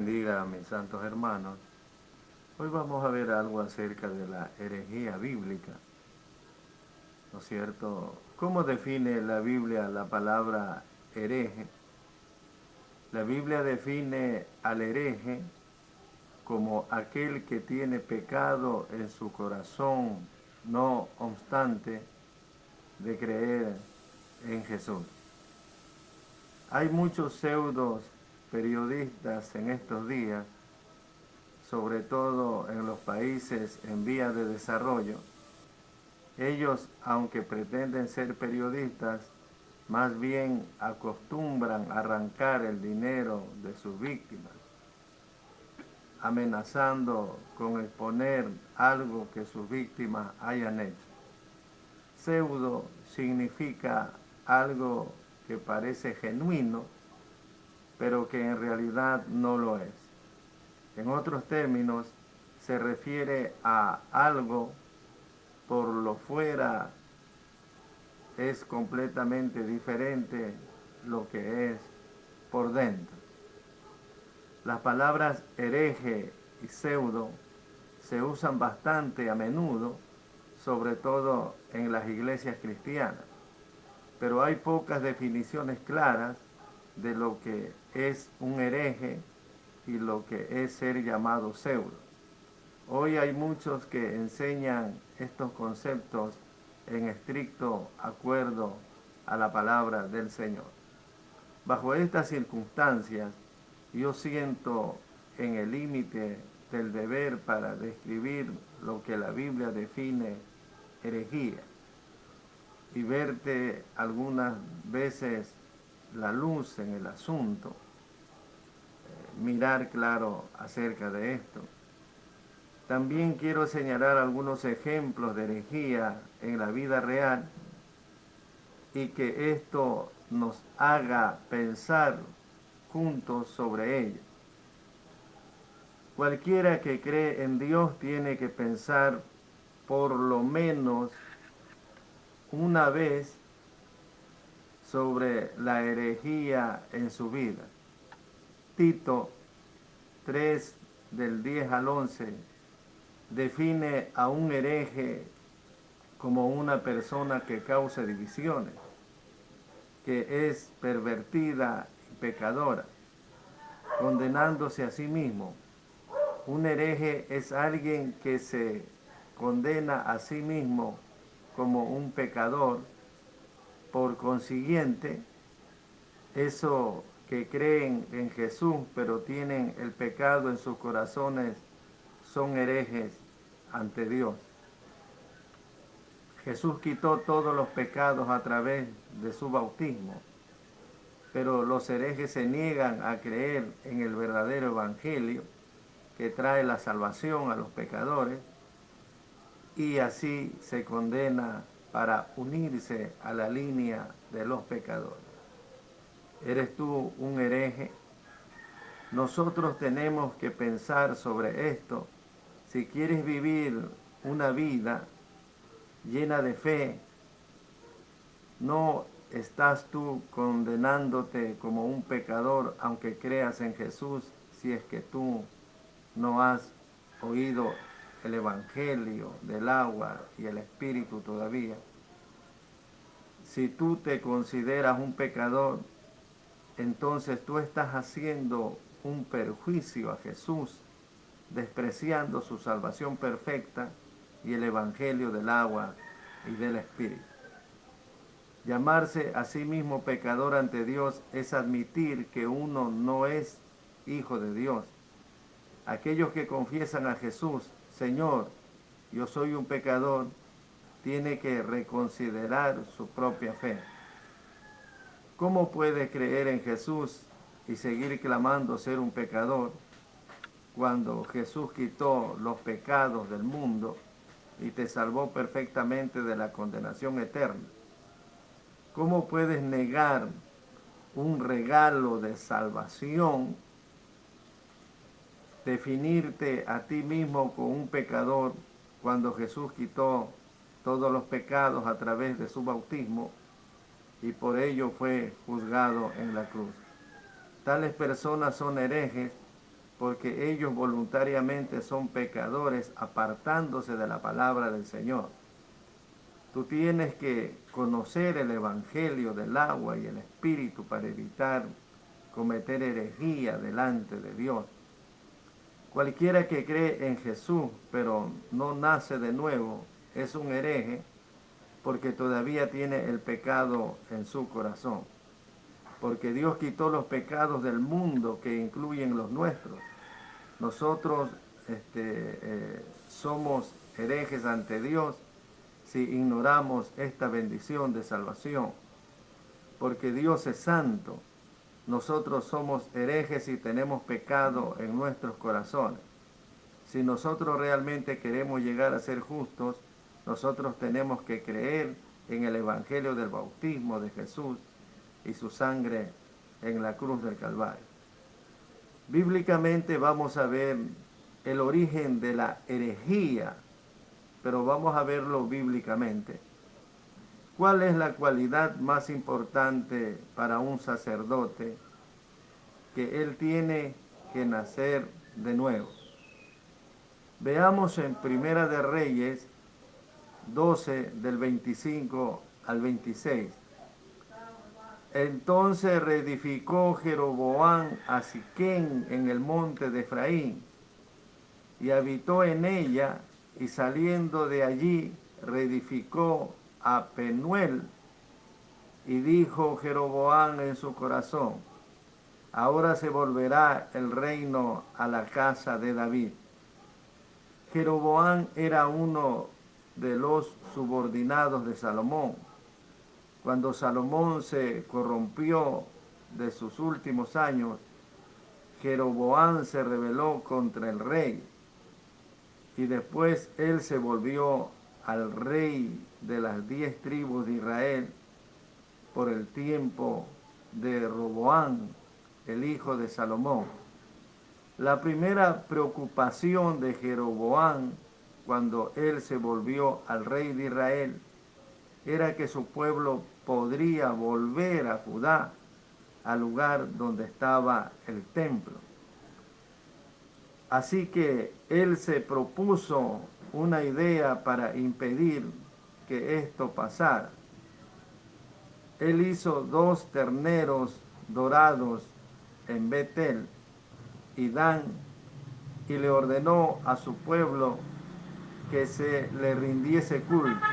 bendiga a mis santos hermanos. Hoy vamos a ver algo acerca de la herejía bíblica, ¿no es cierto? ¿Cómo define la Biblia la palabra hereje? La Biblia define al hereje como aquel que tiene pecado en su corazón, no obstante de creer en Jesús. Hay muchos pseudos periodistas en estos días, sobre todo en los países en vías de desarrollo. Ellos, aunque pretenden ser periodistas, más bien acostumbran a arrancar el dinero de sus víctimas, amenazando con exponer algo que sus víctimas hayan hecho. Pseudo significa algo que parece genuino, pero que en realidad no lo es. En otros términos, se refiere a algo por lo fuera es completamente diferente lo que es por dentro. Las palabras hereje y pseudo se usan bastante a menudo, sobre todo en las iglesias cristianas, pero hay pocas definiciones claras de lo que es un hereje y lo que es ser llamado pseudo. Hoy hay muchos que enseñan estos conceptos en estricto acuerdo a la palabra del Señor. Bajo estas circunstancias, yo siento en el límite del deber para describir lo que la Biblia define herejía y verte algunas veces la luz en el asunto, mirar claro acerca de esto. También quiero señalar algunos ejemplos de herejía en la vida real y que esto nos haga pensar juntos sobre ello. Cualquiera que cree en Dios tiene que pensar por lo menos una vez sobre la herejía en su vida. Tito 3, del 10 al 11, define a un hereje como una persona que causa divisiones, que es pervertida y pecadora, condenándose a sí mismo. Un hereje es alguien que se condena a sí mismo como un pecador. Por consiguiente, eso que creen en Jesús pero tienen el pecado en sus corazones son herejes ante Dios. Jesús quitó todos los pecados a través de su bautismo, pero los herejes se niegan a creer en el verdadero evangelio que trae la salvación a los pecadores y así se condena para unirse a la línea de los pecadores. ¿Eres tú un hereje? Nosotros tenemos que pensar sobre esto. Si quieres vivir una vida llena de fe, no estás tú condenándote como un pecador aunque creas en Jesús, si es que tú no has oído el evangelio del agua y el espíritu todavía. Si tú te consideras un pecador, entonces tú estás haciendo un perjuicio a Jesús, despreciando su salvación perfecta y el evangelio del agua y del espíritu. Llamarse a sí mismo pecador ante Dios es admitir que uno no es hijo de Dios. Aquellos que confiesan a Jesús, Señor, yo soy un pecador, tiene que reconsiderar su propia fe. ¿Cómo puede creer en Jesús y seguir clamando ser un pecador cuando Jesús quitó los pecados del mundo y te salvó perfectamente de la condenación eterna? ¿Cómo puedes negar un regalo de salvación, definirte a ti mismo como un pecador cuando Jesús quitó todos los pecados a través de su bautismo y por ello fue juzgado en la cruz? Tales personas son herejes porque ellos voluntariamente son pecadores apartándose de la palabra del Señor. Tú tienes que conocer el Evangelio del agua y el Espíritu para evitar cometer herejía delante de Dios. Cualquiera que cree en Jesús, pero no nace de nuevo, es un hereje porque todavía tiene el pecado en su corazón. Porque Dios quitó los pecados del mundo que incluyen los nuestros. Nosotros somos herejes ante Dios si ignoramos esta bendición de salvación. Porque Dios es santo. Nosotros somos herejes y tenemos pecado en nuestros corazones. Si nosotros realmente queremos llegar a ser justos, nosotros tenemos que creer en el Evangelio del bautismo de Jesús y su sangre en la cruz del Calvario. Bíblicamente vamos a ver el origen de la herejía, pero vamos a verlo bíblicamente. ¿Cuál es la cualidad más importante para un sacerdote? Que él tiene que nacer de nuevo. Veamos en Primera de Reyes 12 del 25 al 26. Entonces reedificó Jeroboam a Siquén en el monte de Efraín y habitó en ella, y saliendo de allí reedificó a Penuel, y dijo Jeroboam en su corazón: ahora se volverá el reino a la casa de David. Jeroboam era uno de los subordinados de Salomón. Cuando Salomón se corrompió de sus últimos años, Jeroboam se rebeló contra el rey, y después él se volvió al rey de las 10 tribus de Israel por el tiempo de Roboam, el hijo de Salomón. La primera preocupación de Jeroboam cuando él se volvió al rey de Israel era que su pueblo podría volver a Judá, al lugar donde estaba el templo. Así que él se propuso una idea para impedir que esto pasara. Él hizo 2 terneros dorados en Betel y Dan, y le ordenó a su pueblo que se le rindiese culto.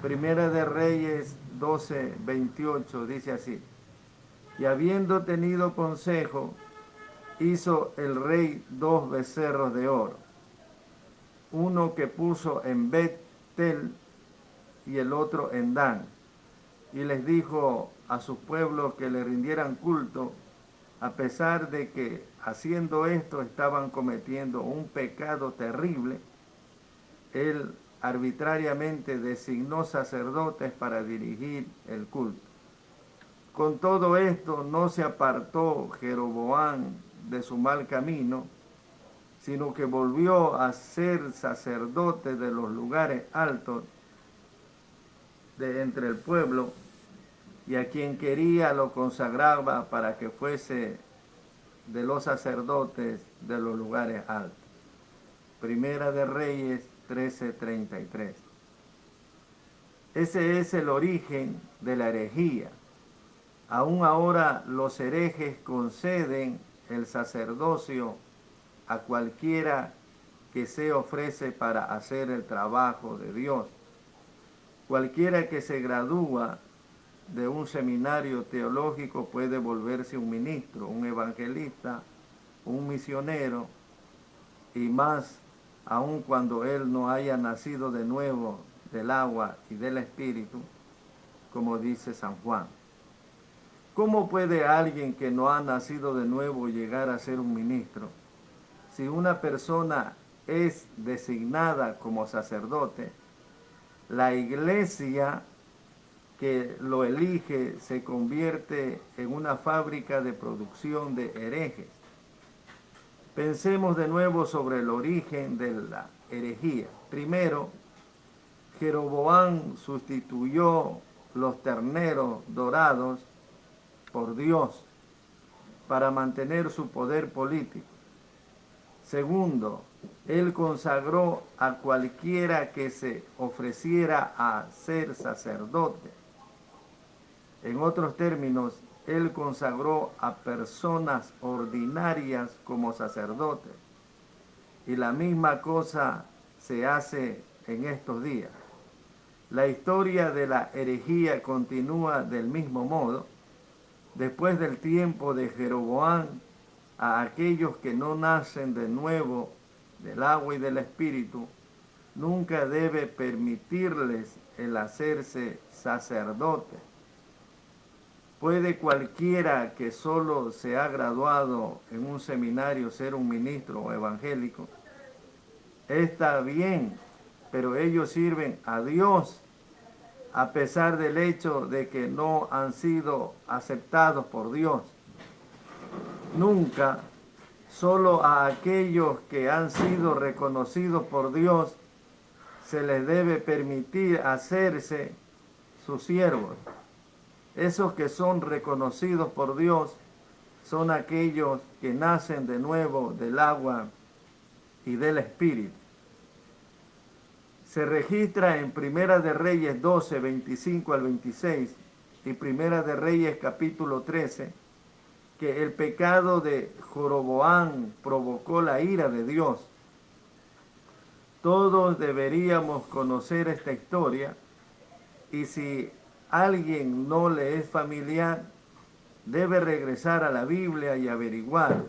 Primera de Reyes 12, 28 dice así: y habiendo tenido consejo, hizo el rey 2 becerros de oro, uno que puso en Betel y el otro en Dan, y les dijo a sus pueblos que le rindieran culto, a pesar de que haciendo esto estaban cometiendo un pecado terrible. Él arbitrariamente designó sacerdotes para dirigir el culto. Con todo esto no se apartó Jeroboam de su mal camino, sino que volvió a ser sacerdote de los lugares altos de entre el pueblo, y a quien quería lo consagraba para que fuese de los sacerdotes de los lugares altos. Primera de Reyes 13:33. Ese es el origen de la herejía. Aún ahora los herejes conceden el sacerdocio a cualquiera que se ofrece para hacer el trabajo de Dios. Cualquiera que se gradúa de un seminario teológico puede volverse un ministro, un evangelista, un misionero, y más aun cuando él no haya nacido de nuevo del agua y del Espíritu, como dice San Juan. ¿Cómo puede alguien que no ha nacido de nuevo llegar a ser un ministro? Si una persona es designada como sacerdote, la iglesia que lo elige se convierte en una fábrica de producción de herejes. Pensemos de nuevo sobre el origen de la herejía. Primero, Jeroboam sustituyó los terneros dorados por Dios para mantener su poder político. Segundo, él consagró a cualquiera que se ofreciera a ser sacerdote. En otros términos, él consagró a personas ordinarias como sacerdotes. Y la misma cosa se hace en estos días. La historia de la herejía continúa del mismo modo. Después del tiempo de Jeroboam, a aquellos que no nacen de nuevo del agua y del espíritu, nunca debe permitirles el hacerse sacerdote. ¿Puede cualquiera que solo se ha graduado en un seminario ser un ministro evangélico? Está bien, pero ellos sirven a Dios a pesar del hecho de que no han sido aceptados por Dios. Nunca, solo a aquellos que han sido reconocidos por Dios se les debe permitir hacerse sus siervos. Esos que son reconocidos por Dios son aquellos que nacen de nuevo del agua y del espíritu. Se registra en Primera de Reyes 12, 25 al 26 y Primera de Reyes capítulo 13 que el pecado de Jeroboam provocó la ira de Dios. Todos deberíamos conocer esta historia y si alguien no le es familiar, debe regresar a la Biblia y averiguar.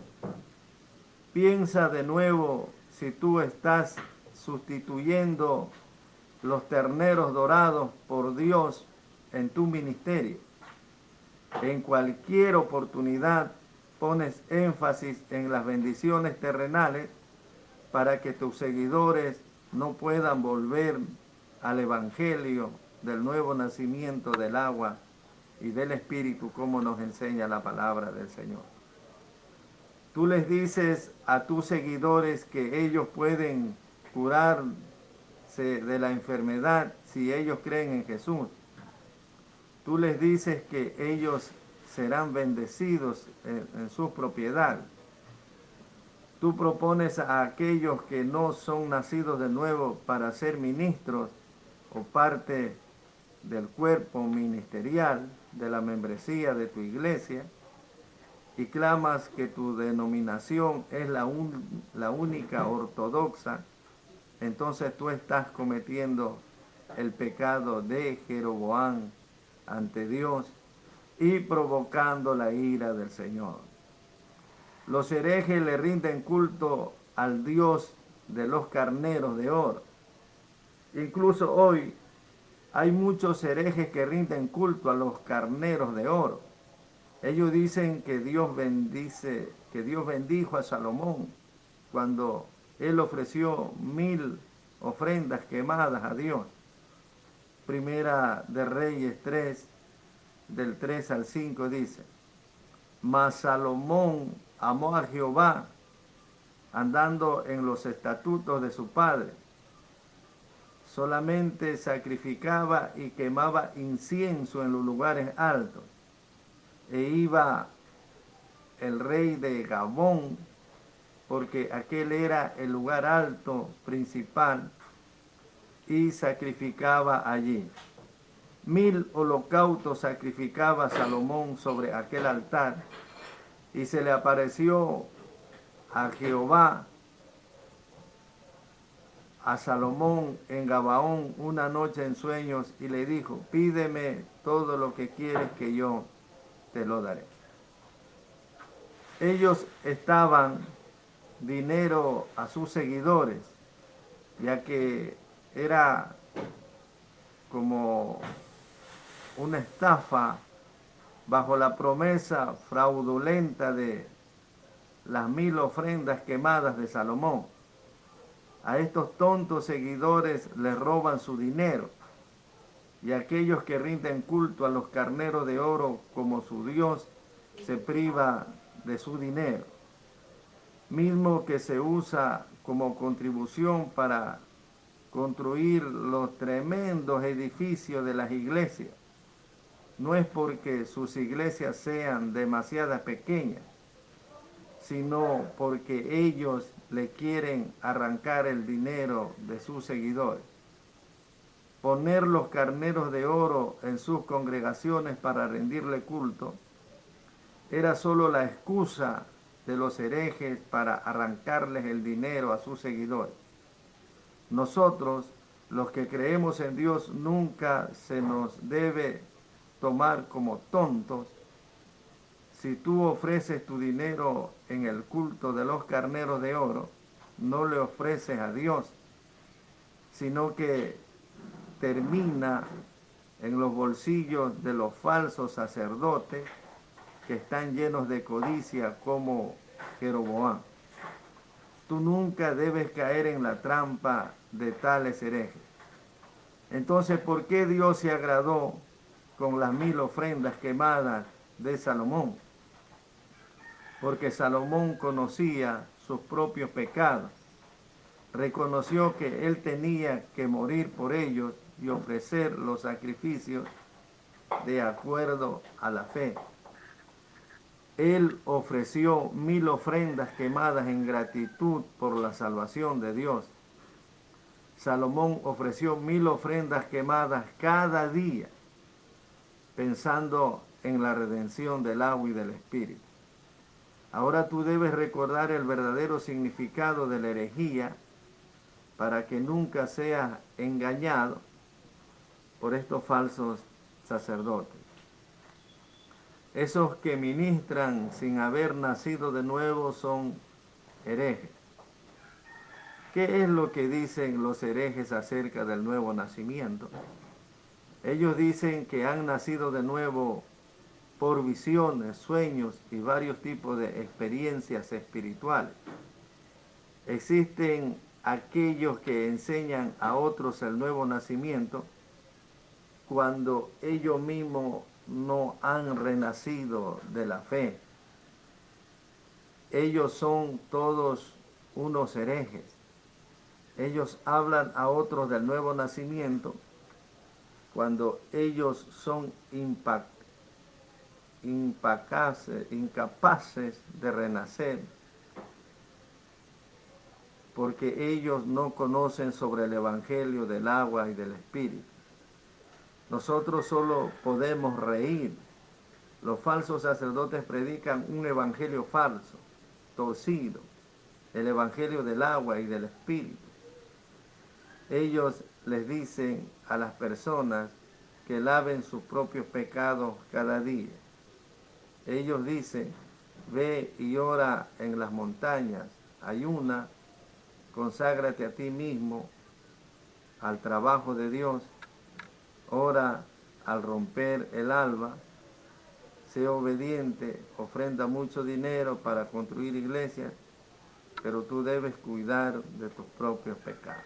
Piensa de nuevo si tú estás sustituyendo los terneros dorados por Dios en tu ministerio. En cualquier oportunidad pones énfasis en las bendiciones terrenales para que tus seguidores no puedan volver al evangelio del nuevo nacimiento del agua y del espíritu, como nos enseña la palabra del Señor. Tú les dices a tus seguidores que ellos pueden curarse de la enfermedad si ellos creen en Jesús. Tú les dices que ellos serán bendecidos en sus propiedades. Tú propones a aquellos que no son nacidos de nuevo para ser ministros o parte del cuerpo ministerial de la membresía de tu iglesia y clamas que tu denominación es la única ortodoxa, entonces tú estás cometiendo el pecado de Jeroboam ante Dios y provocando la ira del Señor. Los herejes le rinden culto al Dios de los carneros de oro. Incluso hoy hay muchos herejes que rinden culto a los carneros de oro. Ellos dicen que Dios bendijo a Salomón cuando él ofreció 1000 ofrendas quemadas a Dios. Primera de Reyes 3, del 3 al 5 dice: Mas Salomón amó a Jehová, andando en los estatutos de su padre. Solamente sacrificaba y quemaba incienso en los lugares altos. E iba el rey de Gabón, porque aquel era el lugar alto principal, y sacrificaba allí. 1000 holocaustos sacrificaba Salomón sobre aquel altar, y se le apareció a Jehová, a Salomón en Gabaón una noche en sueños, y le dijo: pídeme todo lo que quieres que yo te lo daré. Ellos estaban dinero a sus seguidores, ya que era como una estafa bajo la promesa fraudulenta de las 1000 ofrendas quemadas de Salomón. A estos tontos seguidores les roban su dinero, y aquellos que rinden culto a los carneros de oro como su Dios se priva de su dinero, mismo que se usa como contribución para construir los tremendos edificios de las iglesias. No es porque sus iglesias sean demasiado pequeñas, sino porque ellos le quieren arrancar el dinero de sus seguidores. Poner los carneros de oro en sus congregaciones para rendirle culto era solo la excusa de los herejes para arrancarles el dinero a sus seguidores. Nosotros, los que creemos en Dios, nunca se nos debe tomar como tontos. Si tú ofreces tu dinero en el culto de los carneros de oro, no le ofreces a Dios, sino que termina en los bolsillos de los falsos sacerdotes que están llenos de codicia como Jeroboam. Tú nunca debes caer en la trampa de tales herejes. Entonces, ¿por qué Dios se agradó con las 1000 ofrendas quemadas de Salomón? Porque Salomón conocía sus propios pecados, reconoció que él tenía que morir por ellos y ofrecer los sacrificios de acuerdo a la fe. Él ofreció 1000 ofrendas quemadas en gratitud por la salvación de Dios. Salomón ofreció 1000 ofrendas quemadas cada día, pensando en la redención del agua y del espíritu. Ahora tú debes recordar el verdadero significado de la herejía para que nunca seas engañado por estos falsos sacerdotes. Esos que ministran sin haber nacido de nuevo son herejes. ¿Qué es lo que dicen los herejes acerca del nuevo nacimiento? Ellos dicen que han nacido de nuevo por visiones, sueños y varios tipos de experiencias espirituales. Existen aquellos que enseñan a otros el nuevo nacimiento cuando ellos mismos no han renacido de la fe. Ellos son todos unos herejes. Ellos hablan a otros del nuevo nacimiento cuando ellos son incapaces de renacer, porque ellos no conocen sobre el evangelio del agua y del espíritu. Nosotros solo podemos reír. Los falsos sacerdotes predican un evangelio falso, torcido, el evangelio del agua y del espíritu. Ellos les dicen a las personas que laven sus propios pecados cada día. Ellos dicen, ve y ora en las montañas, ayuna, conságrate a ti mismo, al trabajo de Dios, ora al romper el alba, sé obediente, ofrenda mucho dinero para construir iglesias, pero tú debes cuidar de tus propios pecados.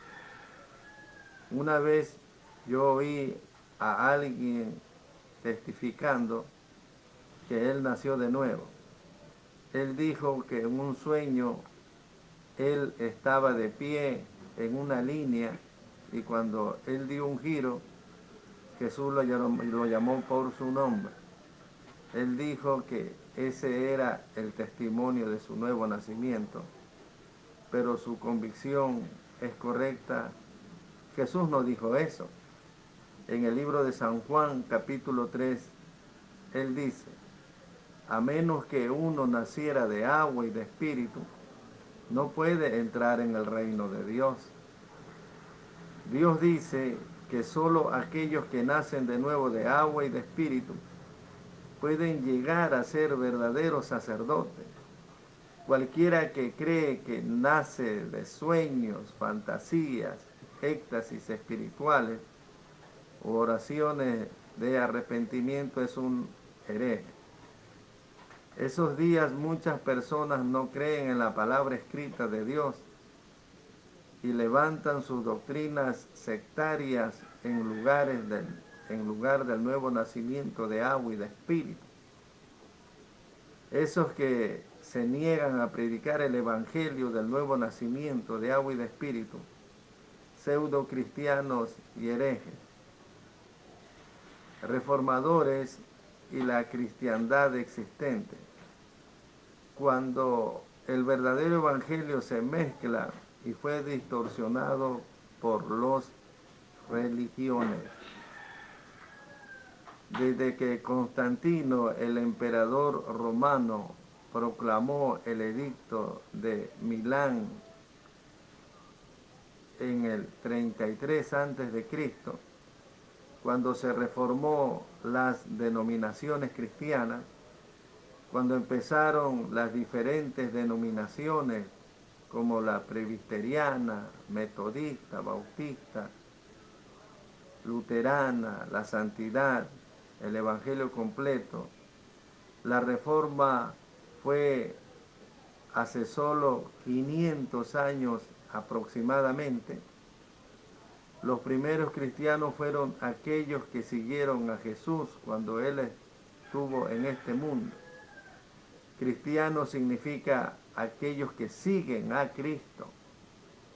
Una vez yo oí a alguien testificando que él nació de nuevo. Él dijo que en un sueño él estaba de pie en una línea y cuando él dio un giro, Jesús lo llamó por su nombre. Él dijo que ese era el testimonio de su nuevo nacimiento, pero su convicción es correcta. Jesús no dijo eso. En el libro de San Juan, capítulo 3, él dice, a menos que uno naciera de agua y de espíritu, no puede entrar en el reino de Dios. Dios dice que solo aquellos que nacen de nuevo de agua y de espíritu pueden llegar a ser verdaderos sacerdotes. Cualquiera que cree que nace de sueños, fantasías, éxtasis espirituales o oraciones de arrepentimiento es un hereje. Esos días muchas personas no creen en la palabra escrita de Dios y levantan sus doctrinas sectarias en lugar del nuevo nacimiento de agua y de espíritu. Esos que se niegan a predicar el evangelio del nuevo nacimiento de agua y de espíritu, pseudo cristianos y herejes, reformadores y la cristiandad existente. Cuando el verdadero evangelio se mezcla y fue distorsionado por las religiones. Desde que Constantino, el emperador romano, proclamó el edicto de Milán en el 33 a.C., cuando se reformó las denominaciones cristianas, cuando empezaron las diferentes denominaciones como la presbiteriana, metodista, bautista, luterana, la santidad, el evangelio completo. La reforma fue hace solo 500 años aproximadamente. Los primeros cristianos fueron aquellos que siguieron a Jesús cuando Él estuvo en este mundo. Cristiano significa aquellos que siguen a Cristo.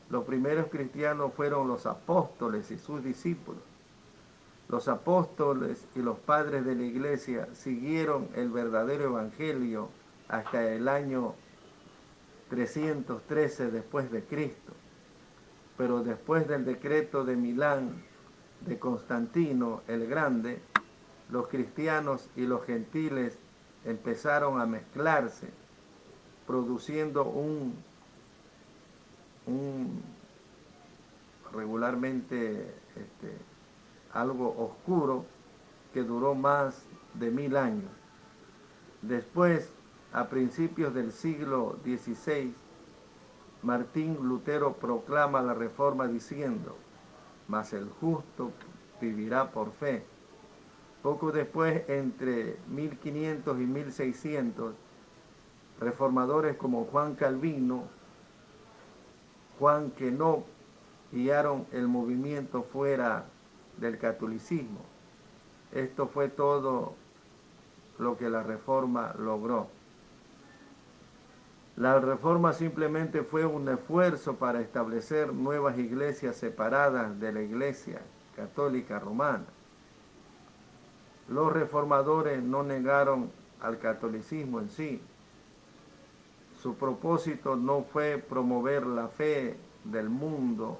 Los primeros cristianos fueron los apóstoles y sus discípulos. Los apóstoles y los padres de la iglesia siguieron el verdadero evangelio hasta el año 313 después de Cristo. Pero después del decreto de Milán de Constantino el Grande, los cristianos y los gentiles empezaron a mezclarse, produciendo regularmente algo oscuro que duró más de 1000 años. Después, a principios del siglo XVI, Martín Lutero proclama la reforma diciendo: mas el justo vivirá por fe. Poco después, entre 1500 y 1600, reformadores como Juan Calvino, Juan Quenot, guiaron el movimiento fuera del catolicismo. Esto fue todo lo que la reforma logró. La reforma simplemente fue un esfuerzo para establecer nuevas iglesias separadas de la Iglesia Católica Romana. Los reformadores no negaron al catolicismo en sí. Su propósito no fue promover la fe del mundo,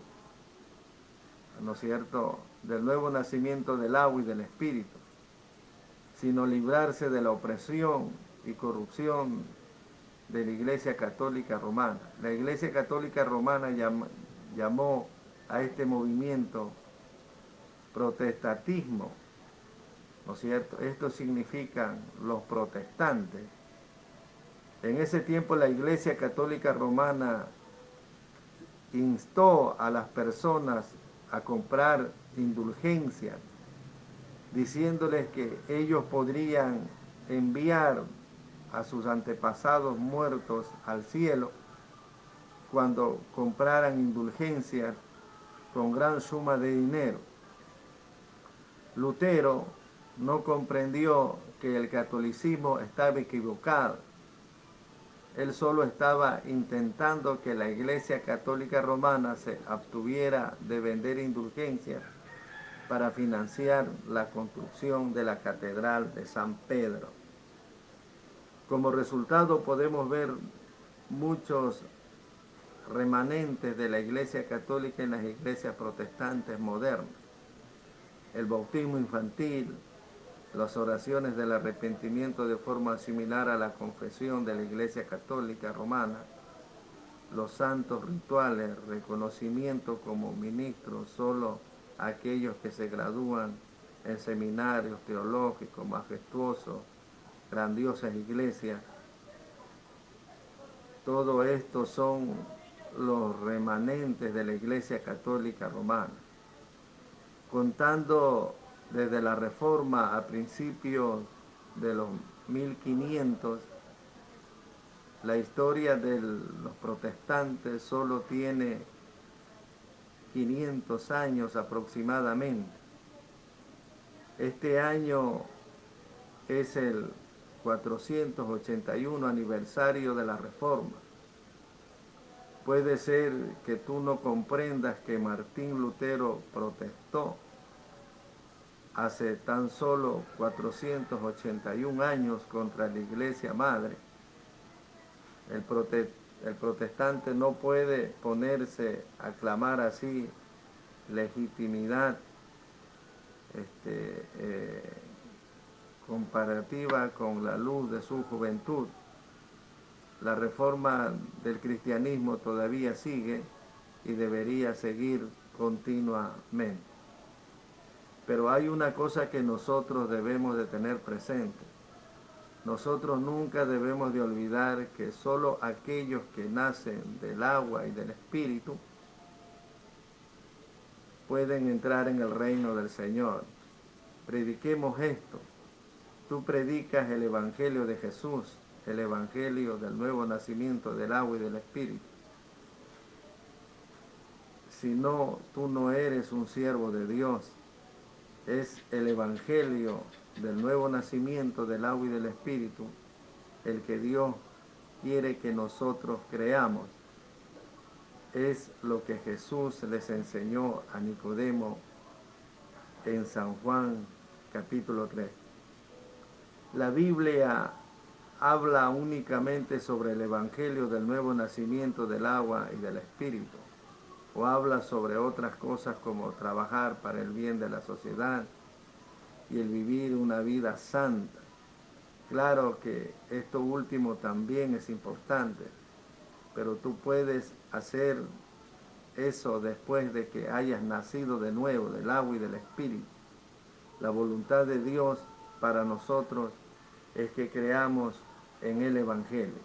¿no es cierto?, del nuevo nacimiento del agua y del espíritu, sino librarse de la opresión y corrupción de la Iglesia Católica Romana. La Iglesia Católica Romana llamó a este movimiento protestantismo, ¿no es cierto? Esto significan los protestantes. En ese tiempo la Iglesia Católica Romana instó a las personas a comprar indulgencias, diciéndoles que ellos podrían enviar a sus antepasados muertos al cielo cuando compraran indulgencias con gran suma de dinero. Lutero no comprendió que el catolicismo estaba equivocado. Él solo estaba intentando que la Iglesia Católica Romana se abstuviera de vender indulgencias para financiar la construcción de la Catedral de San Pedro. Como resultado podemos ver muchos remanentes de la Iglesia Católica en las iglesias protestantes modernas. El bautismo infantil, las oraciones del arrepentimiento de forma similar a la confesión de la Iglesia Católica Romana, los santos rituales, reconocimiento como ministros solo a aquellos que se gradúan en seminarios teológicos majestuosos, grandiosas iglesias. Todo esto son los remanentes de la Iglesia Católica Romana. Contando desde la Reforma a principios de los 1500, la historia de los protestantes solo tiene 500 años aproximadamente. Este año es el 481 aniversario de la Reforma. Puede ser que tú no comprendas que Martín Lutero protestó hace tan solo 481 años contra la Iglesia Madre. El El protestante no puede ponerse a clamar así legitimidad comparativa con la luz de su juventud. La reforma del cristianismo todavía sigue y debería seguir continuamente. Pero hay una cosa que nosotros debemos de tener presente. Nosotros nunca debemos de olvidar que solo aquellos que nacen del agua y del Espíritu pueden entrar en el reino del Señor. Prediquemos esto. Tú predicas el Evangelio de Jesús, el Evangelio del nuevo nacimiento del agua y del Espíritu. Si no, tú no eres un siervo de Dios. Es el Evangelio del nuevo nacimiento del agua y del Espíritu el que Dios quiere que nosotros creamos. Es lo que Jesús les enseñó a Nicodemo en San Juan capítulo 3. La Biblia habla únicamente sobre el Evangelio del nuevo nacimiento del agua y del Espíritu, o habla sobre otras cosas como trabajar para el bien de la sociedad y el vivir una vida santa. Claro que esto último también es importante, pero tú puedes hacer eso después de que hayas nacido de nuevo del agua y del Espíritu. La voluntad de Dios para nosotros es que creamos en el Evangelio.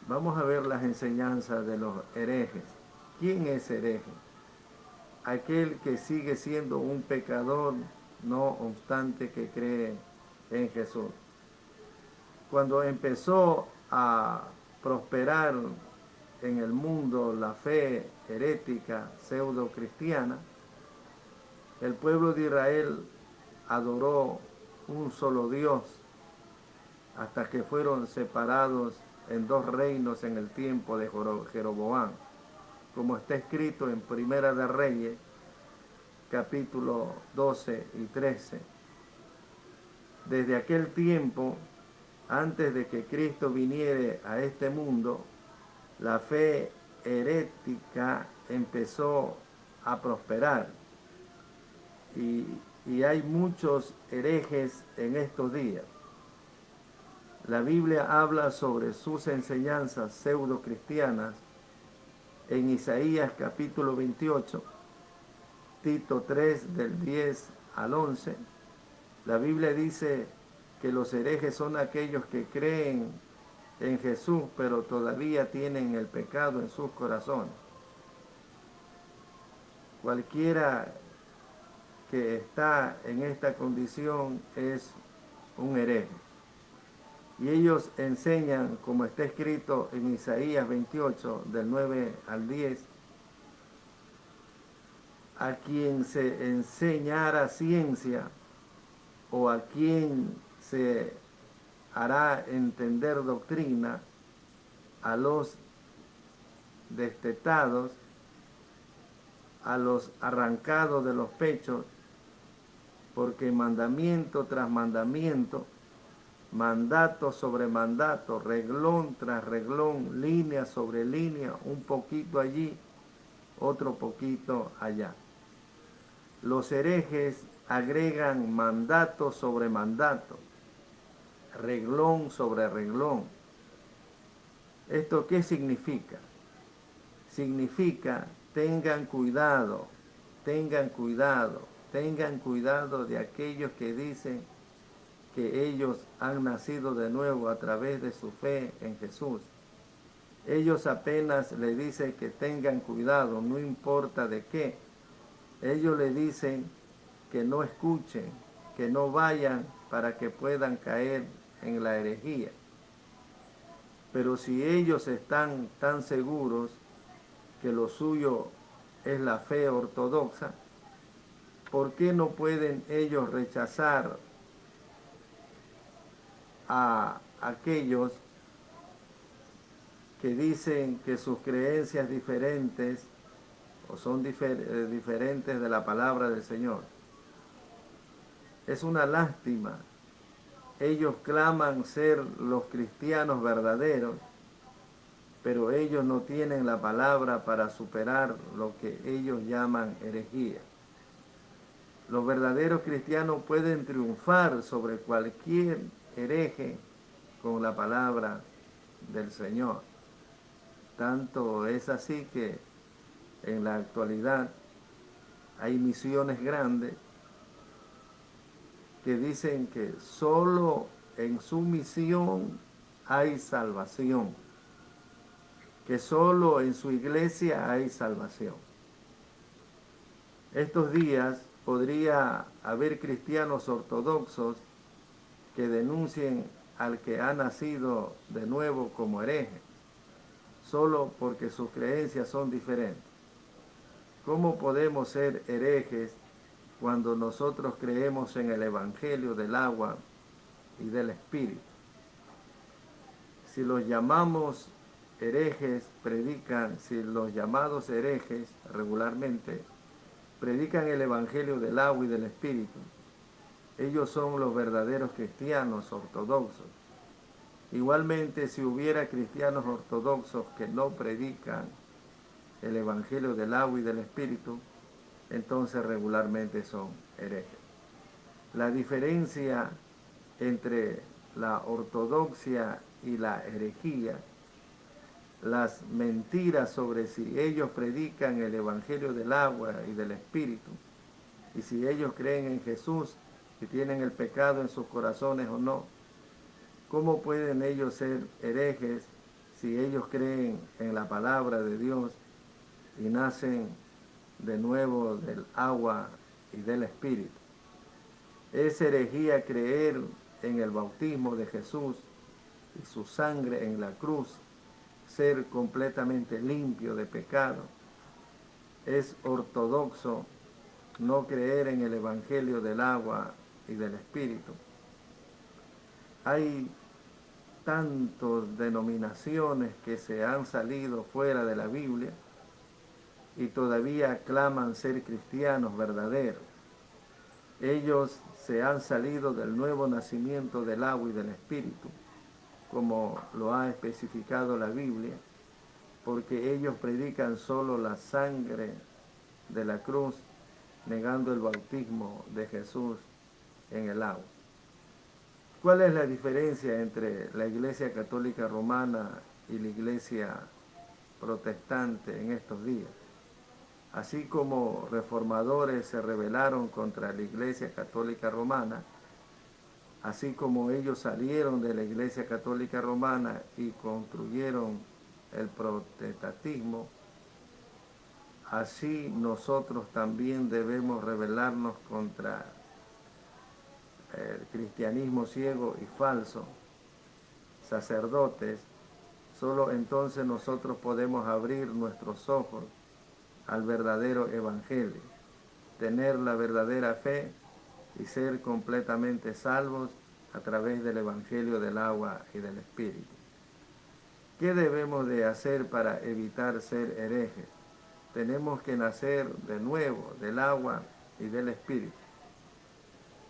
Vamos a ver las enseñanzas de los herejes. ¿Quién es hereje? Aquel que sigue siendo un pecador, no obstante que cree en Jesús. Cuando empezó a prosperar en el mundo la fe herética pseudo-cristiana, el pueblo de Israel adoró un solo Dios hasta que fueron separados en dos reinos en el tiempo de Jeroboam, como está escrito en Primera de Reyes, capítulo 12 y 13. Desde aquel tiempo, antes de que Cristo viniere a este mundo, la fe herética empezó a prosperar. Y hay muchos herejes en estos días. La Biblia habla sobre sus enseñanzas pseudo-cristianas en Isaías capítulo 28, Tito 3 del 10 al 11. La Biblia dice que los herejes son aquellos que creen en Jesús, pero todavía tienen el pecado en sus corazones. Cualquiera que está en esta condición es un hereje. Y ellos enseñan, como está escrito en Isaías 28, del 9 al 10, a quien se enseñara ciencia o a quien se hará entender doctrina, a los destetados, a los arrancados de los pechos, porque mandamiento tras mandamiento, mandato sobre mandato, reglón tras reglón, línea sobre línea, un poquito allí, otro poquito allá. Los herejes agregan mandato sobre mandato, reglón sobre reglón. ¿Esto qué significa? Significa tengan cuidado, tengan cuidado, tengan cuidado de aquellos que dicen que ellos han nacido de nuevo a través de su fe en Jesús. Ellos apenas le dicen que tengan cuidado, no importa de qué. Ellos le dicen que no escuchen, que no vayan para que puedan caer en la herejía. Pero si ellos están tan seguros que lo suyo es la fe ortodoxa, ¿por qué no pueden ellos rechazar a aquellos que dicen que sus creencias diferentes o son diferentes de la palabra del Señor? Es una lástima. Ellos claman ser los cristianos verdaderos, pero ellos no tienen la palabra para superar lo que ellos llaman herejía. Los verdaderos cristianos pueden triunfar sobre cualquier hereje con la palabra del Señor. Tanto es así que en la actualidad hay misiones grandes que dicen que solo en su misión hay salvación, que solo en su iglesia hay salvación. Estos días podría haber cristianos ortodoxos que denuncien al que ha nacido de nuevo como hereje, solo porque sus creencias son diferentes. ¿Cómo podemos ser herejes cuando nosotros creemos en el Evangelio del agua y del Espíritu? Si los llamamos herejes, si los llamados herejes regularmente predican el Evangelio del agua y del Espíritu, ellos son los verdaderos cristianos ortodoxos. Igualmente, si hubiera cristianos ortodoxos que no predican el Evangelio del agua y del Espíritu, entonces regularmente son herejes. La diferencia entre la ortodoxia y la herejía, las mentiras sobre si ellos predican el Evangelio del agua y del Espíritu, y si ellos creen en Jesús, si tienen el pecado en sus corazones o no. ¿Cómo pueden ellos ser herejes si ellos creen en la palabra de Dios y nacen de nuevo del agua y del Espíritu? Es herejía creer en el bautismo de Jesús y su sangre en la cruz, ser completamente limpio de pecado. Es ortodoxo no creer en el Evangelio del agua y del Espíritu. Hay tantas denominaciones que se han salido fuera de la Biblia y todavía claman ser cristianos verdaderos. Ellos se han salido del nuevo nacimiento del agua y del Espíritu, como lo ha especificado la Biblia, porque ellos predican solo la sangre de la cruz, negando el bautismo de Jesús en el agua. ¿Cuál es la diferencia entre la Iglesia Católica Romana y la Iglesia Protestante en estos días? Así como reformadores se rebelaron contra la Iglesia Católica Romana, así como ellos salieron de la Iglesia Católica Romana y construyeron el protestantismo, así nosotros también debemos rebelarnos contra el cristianismo ciego y falso, sacerdotes. Solo entonces nosotros podemos abrir nuestros ojos al verdadero evangelio, tener la verdadera fe y ser completamente salvos a través del evangelio del agua y del Espíritu. ¿Qué debemos de hacer para evitar ser herejes? Tenemos que nacer de nuevo del agua y del Espíritu.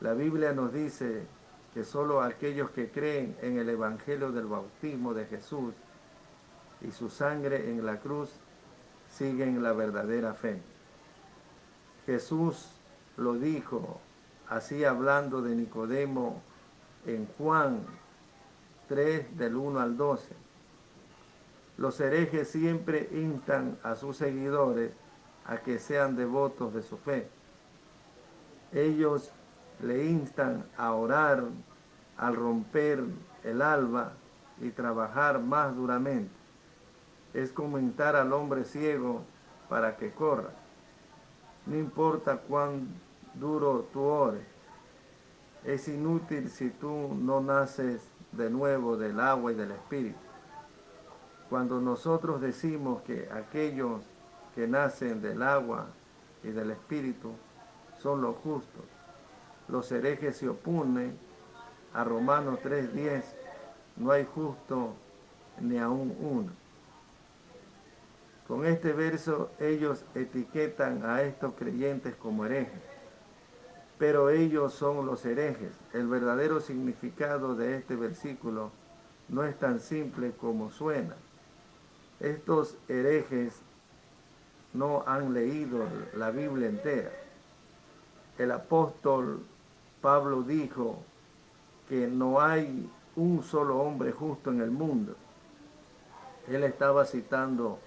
La Biblia nos dice que solo aquellos que creen en el evangelio del bautismo de Jesús y su sangre en la cruz siguen la verdadera fe. Jesús lo dijo así hablando de Nicodemo en Juan 3 del 1 al 12. Los herejes siempre instan a sus seguidores a que sean devotos de su fe. Ellos le instan a orar al romper el alba y trabajar más duramente. Es como instar al hombre ciego para que corra. No importa cuán duro tú ores, es inútil si tú no naces de nuevo del agua y del Espíritu. Cuando nosotros decimos que aquellos que nacen del agua y del Espíritu son los justos, los herejes se oponen a Romanos 3:10, no hay justo ni aun uno. Con este verso ellos etiquetan a estos creyentes como herejes, pero ellos son los herejes. El verdadero significado de este versículo no es tan simple como suena. Estos herejes no han leído la Biblia entera. El apóstol Pablo dijo que no hay un solo hombre justo en el mundo. Él estaba citando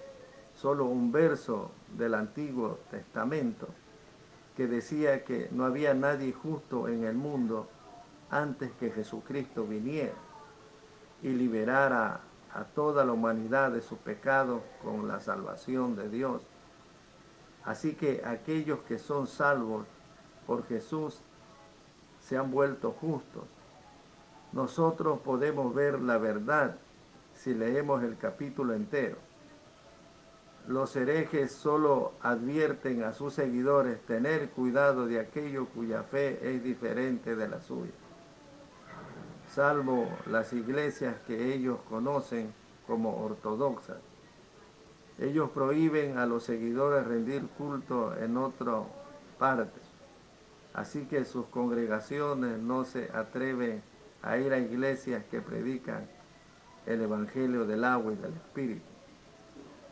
solo un verso del Antiguo Testamento que decía que no había nadie justo en el mundo antes que Jesucristo viniera y liberara a toda la humanidad de sus pecados con la salvación de Dios. Así que aquellos que son salvos por Jesús se han vuelto justos. Nosotros podemos ver la verdad si leemos el capítulo entero. Los herejes solo advierten a sus seguidores tener cuidado de aquello cuya fe es diferente de la suya, salvo las iglesias que ellos conocen como ortodoxas. Ellos prohíben a los seguidores rendir culto en otra parte, así que sus congregaciones no se atreven a ir a iglesias que predican el evangelio del agua y del espíritu.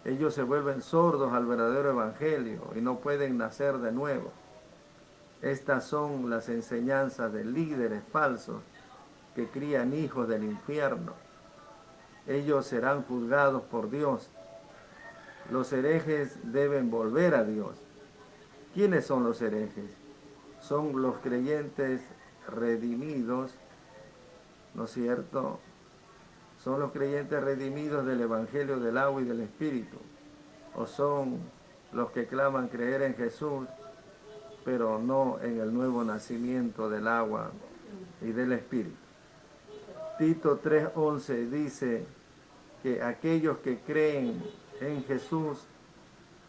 Ellos se vuelven sordos al verdadero evangelio y no pueden nacer de nuevo. Estas son las enseñanzas de líderes falsos que crían hijos del infierno. Ellos serán juzgados por Dios. Los herejes deben volver a Dios. ¿Quiénes son los herejes? Son los creyentes redimidos, ¿no es cierto? Son los creyentes redimidos del Evangelio del agua y del Espíritu. O son los que claman creer en Jesús, pero no en el nuevo nacimiento del agua y del Espíritu. Tito 3:11 dice que aquellos que creen en Jesús,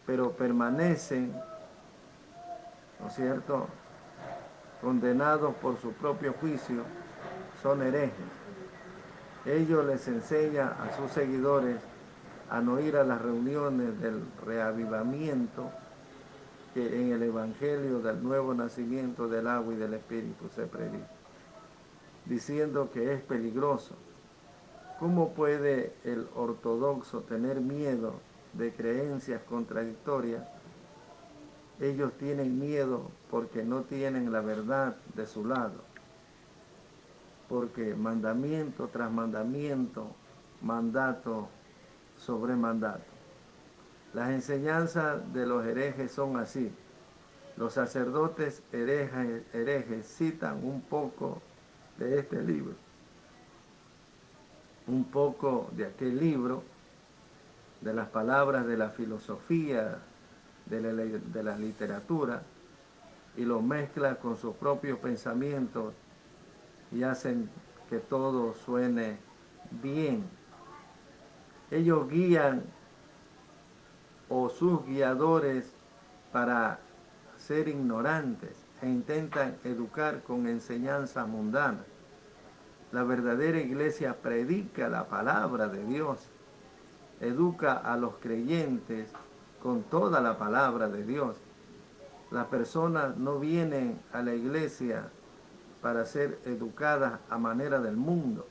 pero permanecen, ¿no es cierto?, condenados por su propio juicio, son herejes. Ellos les enseñan a sus seguidores a no ir a las reuniones del reavivamiento que en el Evangelio del nuevo nacimiento del agua y del Espíritu se predica, diciendo que es peligroso. ¿Cómo puede el ortodoxo tener miedo de creencias contradictorias? Ellos tienen miedo porque no tienen la verdad de su lado. Porque mandamiento tras mandamiento, mandato sobre mandato. Las enseñanzas de los herejes son así. Los sacerdotes herejes citan un poco de este libro, un poco de aquel libro, de las palabras de la filosofía, de la literatura, y lo mezclan con sus propios pensamientos y hacen que todo suene bien. Ellos guían o sus guiadores para ser ignorantes e intentan educar con enseñanzas mundanas. La verdadera iglesia predica la palabra de Dios, educa a los creyentes con toda la palabra de Dios. Las personas no vienen a la iglesia para ser educadas a manera del mundo.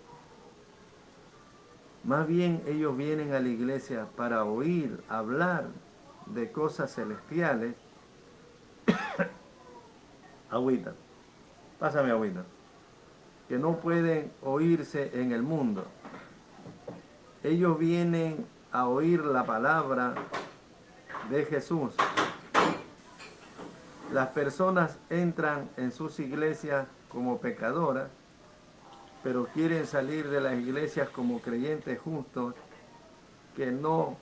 Más bien ellos vienen a la iglesia para oír, hablar de cosas celestiales. Agüita, pásame agüita. Que no pueden oírse en el mundo. Ellos vienen a oír la palabra de Jesús. Las personas entran en sus iglesias como pecadoras, pero quieren salir de las iglesias como creyentes justos que no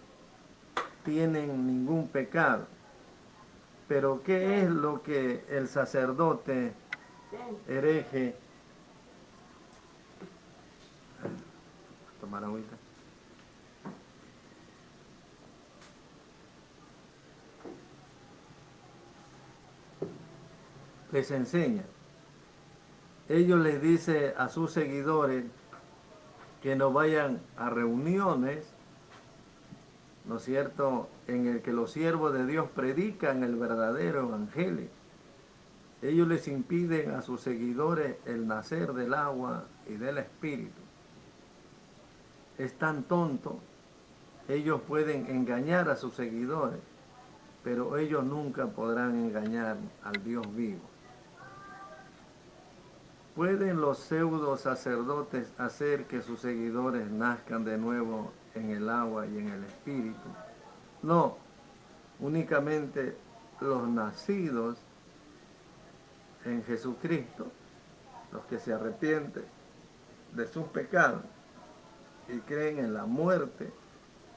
tienen ningún pecado. Pero ¿qué es lo que el sacerdote hereje? Tomar agüita. Les enseña. Ellos les dicen a sus seguidores que no vayan a reuniones, ¿no es cierto?, en el que los siervos de Dios predican el verdadero evangelio. Ellos les impiden a sus seguidores el nacer del agua y del espíritu. Es tan tonto Ellos pueden engañar a sus seguidores, pero ellos nunca podrán engañar al Dios vivo. ¿Pueden los pseudo sacerdotes hacer que sus seguidores nazcan de nuevo en el agua y en el espíritu? No, únicamente los nacidos en Jesucristo, los que se arrepienten de sus pecados y creen en la muerte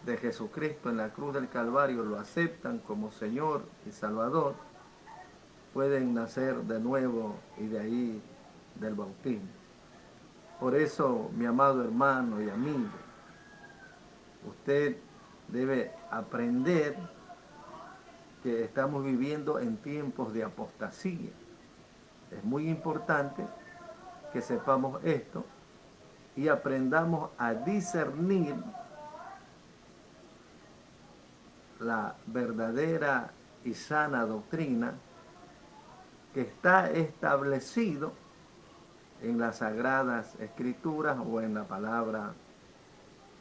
de Jesucristo en la cruz del Calvario, lo aceptan como Señor y Salvador, pueden nacer de nuevo y de ahí del bautismo. Por eso, mi amado hermano y amigo, usted debe aprender que estamos viviendo en tiempos de apostasía. Es muy importante que sepamos esto y aprendamos a discernir la verdadera y sana doctrina que está establecido en las Sagradas Escrituras o en la palabra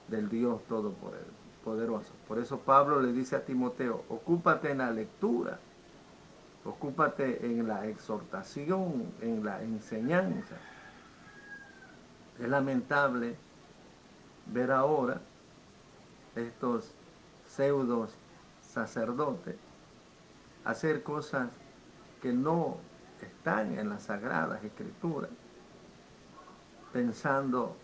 del Dios Todopoderoso. Por eso Pablo le dice a Timoteo, ocúpate en la lectura, ocúpate en la exhortación, en la enseñanza. Es lamentable ver ahora estos pseudos sacerdotes hacer cosas que no están en las Sagradas Escrituras, pensando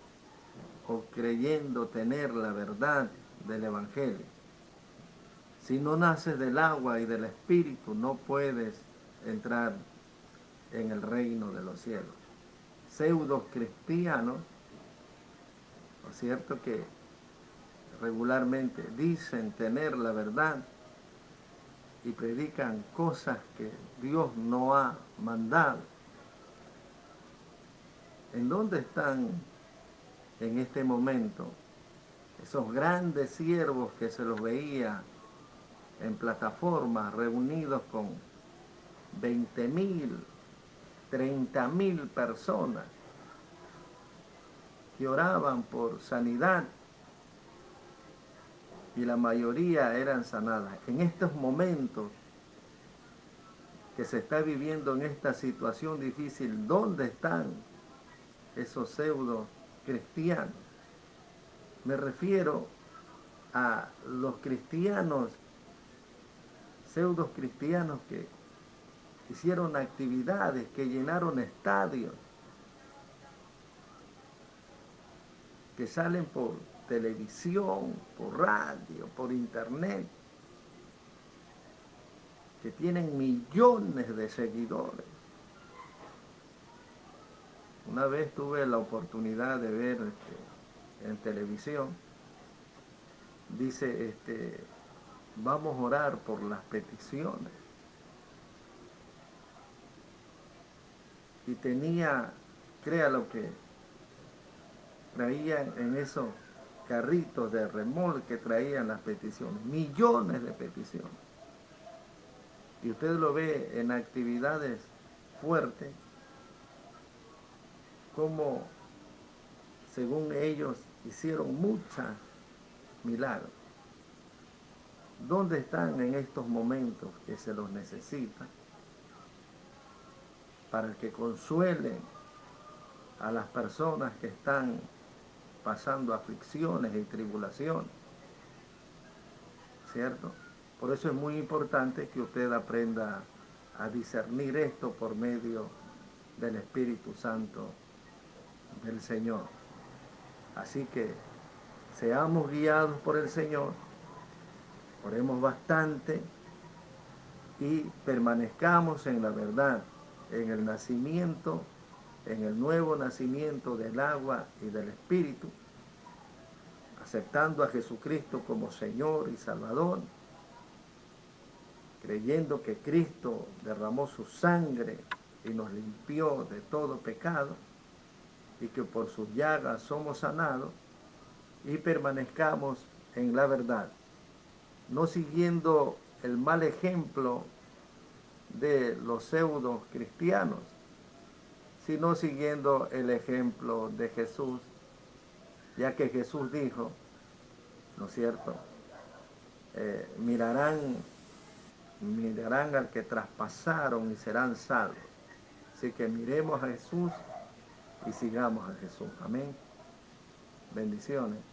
o creyendo tener la verdad del Evangelio. Si no naces del agua y del Espíritu, no puedes entrar en el reino de los cielos. Pseudos cristianos, ¿no es cierto?, que regularmente dicen tener la verdad y predican cosas que Dios no ha mandado. ¿En dónde están en este momento esos grandes siervos que se los veía en plataformas reunidos con 20.000, 30.000 personas que oraban por sanidad y la mayoría eran sanadas? En estos momentos que se está viviendo en esta situación difícil, ¿dónde están esos pseudo cristianos? Me refiero a los cristianos, pseudo cristianos que hicieron actividades, que llenaron estadios, que salen por televisión, por radio, por internet, que tienen millones de seguidores. Una vez tuve la oportunidad de ver en televisión, dice, vamos a orar por las peticiones. Y tenía, créalo que traían en esos carritos de remolque, traían las peticiones, millones de peticiones. Y usted lo ve en actividades fuertes, como según ellos hicieron muchos milagros. ¿Dónde están en estos momentos que se los necesita para que consuelen a las personas que están pasando aflicciones y tribulaciones? ¿Cierto? Por eso es muy importante que usted aprenda a discernir esto por medio del Espíritu Santo del Señor. Así que seamos guiados por el Señor, oremos bastante y permanezcamos en la verdad, en el nacimiento, en el nuevo nacimiento del agua y del Espíritu, aceptando a Jesucristo como Señor y Salvador, creyendo que Cristo derramó su sangre y nos limpió de todo pecado y que por sus llagas somos sanados, y permanezcamos en la verdad, no siguiendo el mal ejemplo de los pseudo cristianos, sino siguiendo el ejemplo de Jesús, ya que Jesús dijo, ¿no es cierto?, mirarán al que traspasaron y serán salvos. Así que miremos a Jesús y sigamos a Jesús. Amén. Bendiciones.